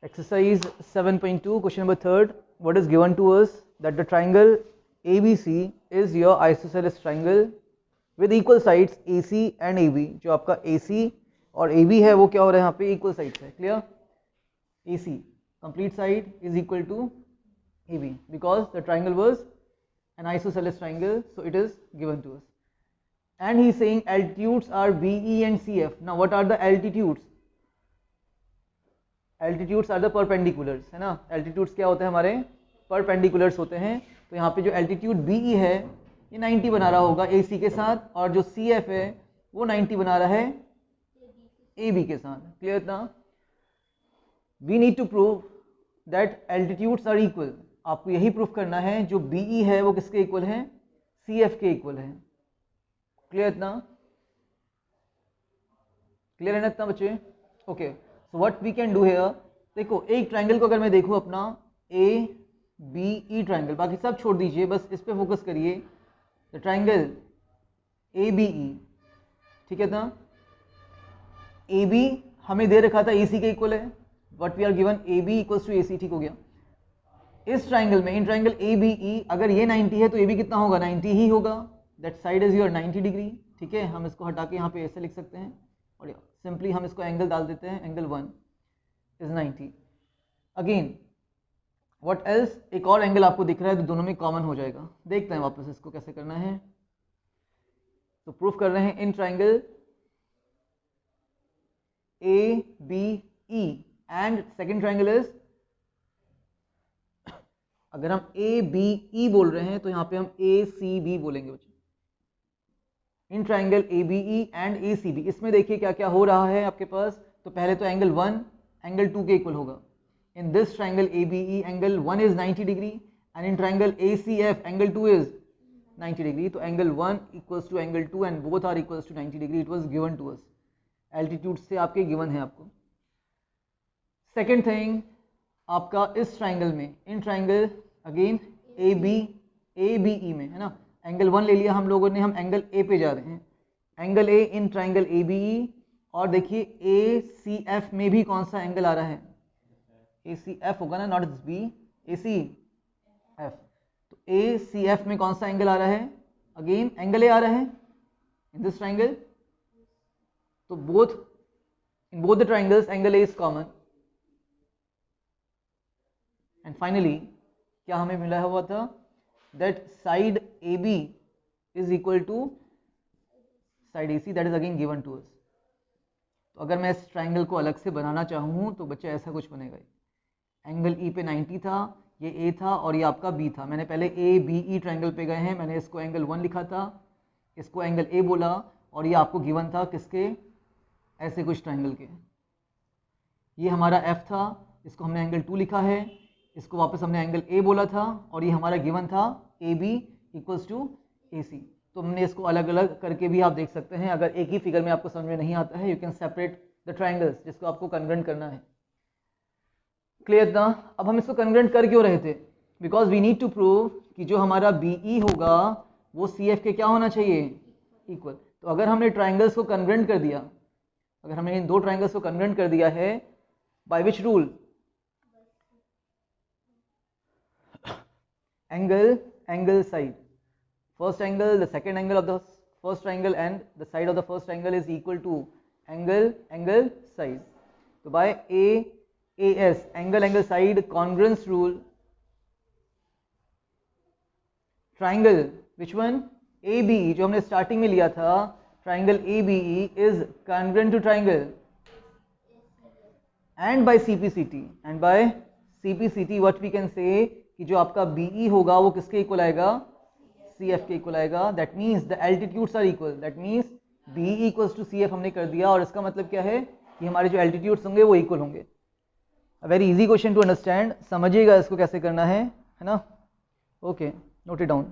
Exercise 7.2, question number 3. What is given to us that the triangle ABC is your isosceles triangle with equal sides AC and AB. जो आपका AC और AB है वो क्या हो रहा है यहाँ पे equal sides है. Clear? AC complete side is equal to AB because the triangle was an isosceles triangle, so it is given to us. And he is saying altitudes are BE and CF. Now what are the altitudes? Altitudes are the perpendiculars, है ना. Altitudes क्या होते हैं हमारे perpendiculars होते हैं. तो यहाँ पे जो एल्टीट्यूड BE है ये 90 बना रहा होगा AC के साथ, और जो CF है वो 90 बना रहा है AB के साथ. क्लियर ना. We need to prove that altitudes are equal. आपको यही प्रूफ करना है जो BE है वो किसके इक्वल है, CF के इक्वल है. क्लियर ना. क्लियर है ना इतना बच्चे. Okay. So what we can do here, देखो एक ट्राइंगल को अगर मैं देखूं अपना ABE ट्राइंगल, बाकी सब छोड़ दीजिए, बस इस पे फोकस करिए. द ट्राइंगल ABE, ठीक है ना. AB हमें दे रखा था AC के इक्वल है, what we are given AB equals to AC. ठीक हो गया. इस ट्राइंगल में इन ट्राइंगल ABE अगर ये 90 है तो AB कितना होगा, 90 ही होगा. That side is your 90 degree. ठीक है, हम इसको हटा के यहाँ पे ऐसे लिख सकते हैं और सिंपली हम इसको एंगल डाल देते हैं. Angle 1 is 90. Again what else, एक और एंगल आपको दिख रहा है तो दोनों में कॉमन हो जाएगा. देखते हैं वापस इसको कैसे करना है. तो प्रूफ कर रहे हैं in triangle ABE and second triangle is, अगर हम ABE बोल रहे हैं तो यहाँ पे हम ACB बोलेंगे बच्चे. In triangle ABE and ACB, इसमें देखिए क्या क्या हो रहा है आपके पास. तो पहले तो एंगल 1 एंगल 2 के इक्वल होगा. In this triangle ABE angle 1 is 90 degree and in triangle ACF angle 2 is 90 degree. तो angle 1 equals to angle 2 and both are equals to 90 degree. It was given to us. Altitude से आपके given है आपको. Second thing आपका इस triangle में, in triangle again ABE में, है ना, एंगल 1 ले लिया हम लोगों ने, हम एंगल A पे जा रहे हैं. Angle A in triangle ABE, और देखिए ACF में भी कौन सा एंगल आ रहा है, ACF होगा ना, नॉट B, ACF. तो ACF में कौन सा एंगल आ रहा है, अगेन एंगल A आ रहा है इन दिस ट्राइंगल. तो both in both the triangles angle A is common. And finally क्या हमें मिला हुआ था, that side AB is equal to side AC, that is again given to us. तो अगर मैं इस ट्राइंगल को अलग से बनाना चाहूँ तो बच्चे ऐसा कुछ बनेगा. एंगल E पे 90 था, ये A था और ये आपका B था. मैंने पहले ABE ट्राइंगल पे गए हैं, मैंने इसको एंगल 1 लिखा था, इसको एंगल A बोला, और ये आपको गिवन था किसके, ऐसे कुछ ट्राइंगल के. ये हमारा F था, इसको हमने एंगल 2 लिखा है, इसको वापस हमने एंगल A बोला था, और ये हमारा गिवन था AB इक्वल्स टू AC. तो हमने इसको अलग अलग करके भी आप देख सकते हैं. अगर एक ही फिगर में आपको समझ में नहीं आता है, you can separate the triangles जिसको आपको कन्वर्ट करना है. क्लियर ना. अब हम इसको कन्वर्ट कर क्यों रहे थे, because we need to prove कि जो हमारा BE होगा वो CF के क्या होना चाहिए, इक्वल. तो अगर हमने ट्राइंगल्स को कन्वर्ट कर दिया, अगर हमने इन दो ट्राइंगल्स को कन्वर्ट कर दिया है, by which rule, angle side, first angle, the second angle of the first triangle and the side of the first triangle is equal to angle side. So by AS angle side congruence rule, triangle which one, ABE जो हमने starting में लिया था, triangle ABE is congruent to triangle and by CPCT what we can say कि जो आपका BE होगा वो किसके इक्वल आएगा, CF के इक्वल आएगा. That means the altitudes are equal. That means BE equals to CF हमने कर दिया, और इसका मतलब क्या है कि हमारे जो एल्टीट्यूड्स होंगे वो इक्वल होंगे. Very easy question to understand. समझिएगा इसको कैसे करना है ना. Okay, note it down.